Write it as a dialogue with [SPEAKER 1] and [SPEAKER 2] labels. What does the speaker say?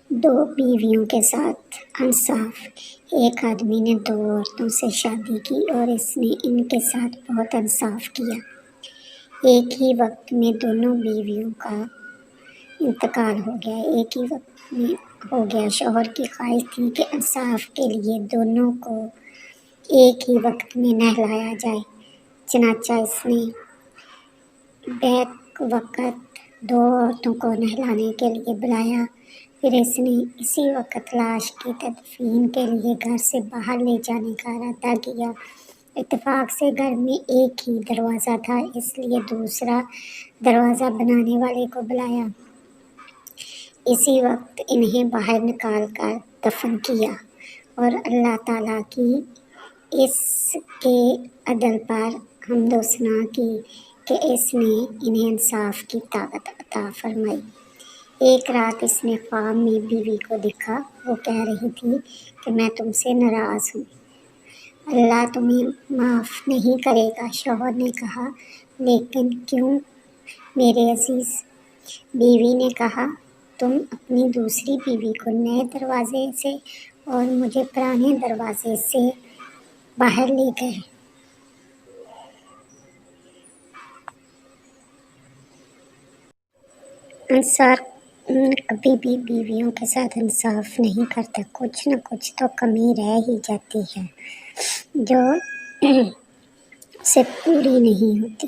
[SPEAKER 1] دو بیویوں کے ساتھ انصاف۔ ایک آدمی نے دو عورتوں سے شادی کی اور اس نے ان کے ساتھ بہت انصاف کیا۔ ایک ہی وقت میں دونوں بیویوں کا انتقال ہو گیا۔ ایک ہی وقت میں ہو گیا۔ شوہر کی خواہش تھی کہ انصاف کے لیے دونوں کو ایک ہی وقت میں نہلایا جائے، چنانچہ اس نے بیک وقت دو عورتوں کو نہلانے کے لیے بلایا۔ پھر اس نے اسی وقت لاش کی تدفین کے لیے گھر سے باہر لے جانے کا ارادہ کیا۔ اتفاق سے گھر میں ایک ہی دروازہ تھا، اس لیے دوسرا دروازہ بنانے والے کو بلایا۔ اسی وقت انہیں باہر نکال کر دفن کیا اور اللہ تعالیٰ کی اس کے عدل پر حمد و ثنا کی کہ اس نے انہیں انصاف کی طاقت عطا فرمائی۔ ایک رات اس نے خواب میں بیوی کو دیکھا۔ وہ کہہ رہی تھی کہ میں تم سے ناراض ہوں، اللہ تمہیں معاف نہیں کرے گا۔ شوہر نے کہا لیکن کیوں میرے عزیز؟ بیوی نے کہا تم اپنی دوسری بیوی کو نئے دروازے سے اور مجھے پرانے دروازے سے باہر لے گئے۔ انصار کبھی بھی بیویوں کے ساتھ انصاف نہیں کرتا، کچھ نہ کچھ تو کمی رہ ہی جاتی ہے جو اسے پوری نہیں ہوتی۔